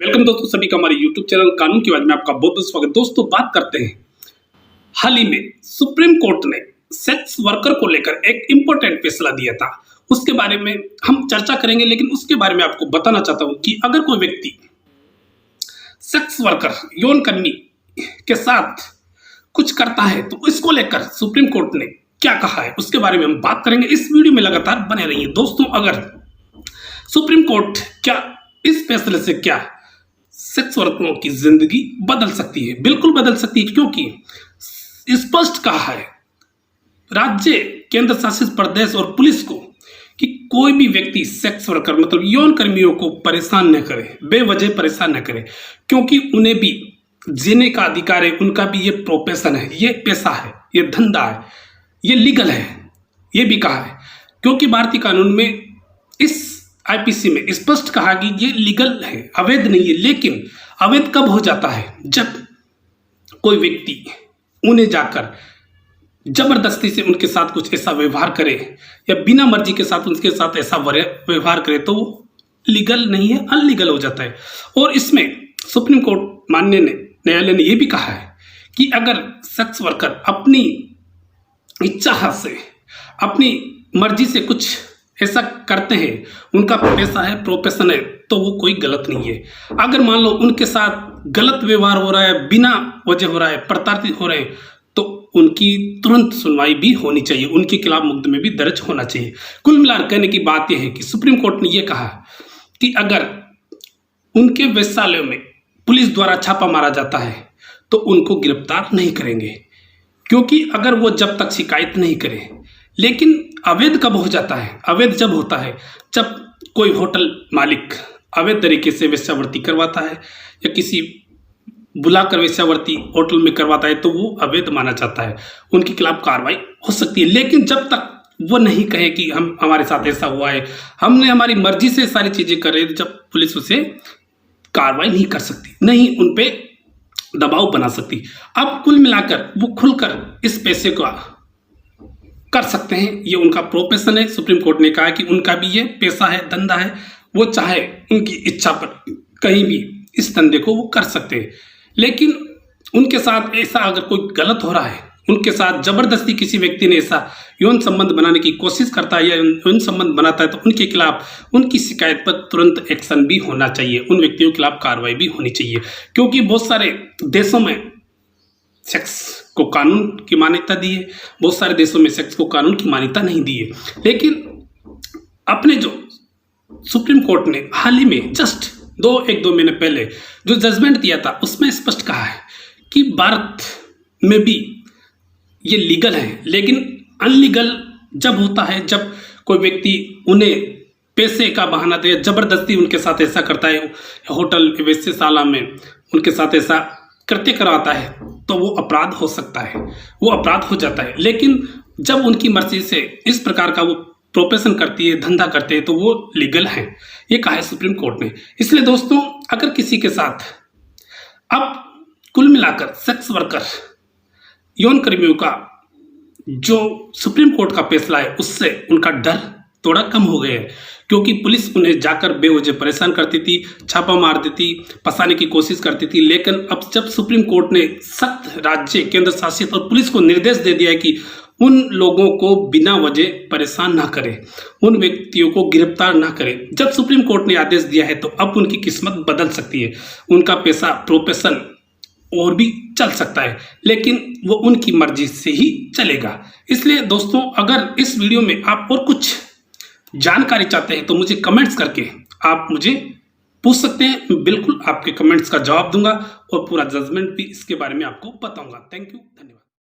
Welcome दोस्तों सभी का हमारे YouTube चैनल कानून की आवाज में आपका बहुत बहुत स्वागत। दोस्तों बात करते हैं, हाल ही में सुप्रीम कोर्ट ने सेक्स वर्कर को लेकर एक इंपॉर्टेंट फैसला दिया था। उसके बारे में हम चर्चा करेंगे, लेकिन उसके बारे में आपको बताना चाहता हूं कि अगर कोई व्यक्ति सेक्स वर्कर यौन कर्मी के साथ कुछ करता है तो इसको लेकर सुप्रीम कोर्ट ने क्या कहा है उसके बारे में हम बात करेंगे। इस वीडियो में लगातार बने रहिए। दोस्तों अगर सुप्रीम कोर्ट क्या इस फैसले से क्या सेक्स वर्करों की जिंदगी बदल सकती है, बिल्कुल बदल सकती है, क्योंकि स्पष्ट कहा है राज्य, केंद्र शासित प्रदेश और पुलिस को कि कोई भी व्यक्ति सेक्स वर्कर मतलब यौन कर्मियों को परेशान न करे, बेवजह परेशान न करे, क्योंकि उन्हें भी जीने का अधिकार है, उनका भी ये प्रोफेशन है, ये पैसा है, ये धंधा है, ये लीगल है, ये भी कहा है। क्योंकि भारतीय कानून में इस आईपीसी में स्पष्ट कहा कि ये लीगल है, अवैध नहीं है। लेकिन अवैध कब हो जाता है? जब कोई व्यक्ति उन्हें जाकर जबरदस्ती से उनके साथ कुछ ऐसा व्यवहार करे या बिना मर्जी के साथ उनके साथ ऐसा व्यवहार करे तो वो लीगल नहीं है, अनलीगल हो जाता है। और इसमें सुप्रीम कोर्ट न्यायालय ने यह भी कहा है कि अगर सेक्स वर्कर अपनी इच्छा से, अपनी मर्जी से कुछ ऐसा करते हैं, उनका पैसा है, प्रोफेशन है, तो वो कोई गलत नहीं है। अगर मान लो उनके साथ गलत व्यवहार हो रहा है, बिना वजह हो रहा है, प्रताड़ित हो रहे हैं, तो उनकी तुरंत सुनवाई भी होनी चाहिए, उनके खिलाफ मुकदमे भी दर्ज होना चाहिए। कुल मिलाकर कहने की बात यह है कि सुप्रीम कोर्ट ने यह कहा कि अगर उनके वेश्यालयों में पुलिस द्वारा छापा मारा जाता है तो उनको गिरफ्तार नहीं करेंगे, क्योंकि अगर वो जब तक शिकायत नहीं करे। लेकिन अवैध कब हो जाता है? अवैध जब होता है जब कोई होटल मालिक अवैध तरीके से वेश्यावृत्ति करवाता है या किसी बुलाकर वेश्यावृत्ति होटल में करवाता है तो वो अवैध माना जाता है, उनके खिलाफ कार्रवाई हो सकती है। लेकिन जब तक वो नहीं कहे कि हमारे साथ ऐसा हुआ है, हमने हमारी मर्जी से सारी चीजें कर रहे, जब पुलिस उसे कार्रवाई नहीं कर सकती, नहीं उन पे दबाव बना सकती। अब कुल मिलाकर वो खुलकर इस पैसे का कर सकते हैं, ये उनका प्रोफेशन है। सुप्रीम कोर्ट ने कहा कि उनका भी ये पैसा है, धंधा है, वो चाहे उनकी इच्छा पर कहीं भी इस धंधे को वो कर सकते हैं। लेकिन उनके साथ ऐसा अगर कोई गलत हो रहा है, उनके साथ जबरदस्ती किसी व्यक्ति ने ऐसा यौन संबंध बनाने की कोशिश करता है या यौन संबंध बनाता है तो उनके खिलाफ उनकी शिकायत पर तुरंत एक्शन भी होना चाहिए, उन व्यक्तियों के खिलाफ कार्रवाई भी होनी चाहिए। क्योंकि बहुत सारे देशों में सेक्स को कानून की मान्यता दी है, बहुत सारे देशों में सेक्स को कानून की मान्यता नहीं दी है। लेकिन अपने जो सुप्रीम कोर्ट ने हाल ही में जस्ट एक दो महीने पहले जो जजमेंट दिया था उसमें स्पष्ट कहा है कि भारत में भी ये लीगल है, लेकिन अनलीगल जब होता है जब कोई व्यक्ति उन्हें पैसे का बहाना दे, जबरदस्ती उनके साथ ऐसा करता है, होटल वेश्याशाला में उनके साथ ऐसा करवाता है, तो वो अपराध हो सकता है, वो अपराध हो जाता है। लेकिन जब उनकी मर्जी से इस प्रकार का वो प्रोफेशन करती है, धंधा करते हैं, तो वो लीगल है, ये कहा है सुप्रीम कोर्ट ने। इसलिए दोस्तों अगर किसी के साथ अब कुल मिलाकर सेक्स वर्कर यौन कर्मियों का जो सुप्रीम कोर्ट का फैसला है उससे उनका डर थोड़ा कम हो गया है, क्योंकि पुलिस उन्हें जाकर बेवजह परेशान करती थी, छापा मार देती, फंसाने की कोशिश करती थी। लेकिन अब जब सुप्रीम कोर्ट ने सख्त राज्य, केंद्र शासित और पुलिस को निर्देश दे दिया है कि उन लोगों को बिना वजह परेशान ना करें, उन व्यक्तियों को गिरफ्तार ना करें, जब सुप्रीम कोर्ट ने आदेश दिया है तो अब उनकी किस्मत बदल सकती है, उनका पैसा, प्रोफेशन और भी चल सकता है, लेकिन वो उनकी मर्जी से ही चलेगा। इसलिए दोस्तों अगर इस वीडियो में आप और कुछ जानकारी चाहते हैं तो मुझे कमेंट्स करके आप मुझे पूछ सकते हैं, बिल्कुल आपके कमेंट्स का जवाब दूंगा और पूरा जजमेंट भी इसके बारे में आपको बताऊंगा। थैंक यू, धन्यवाद।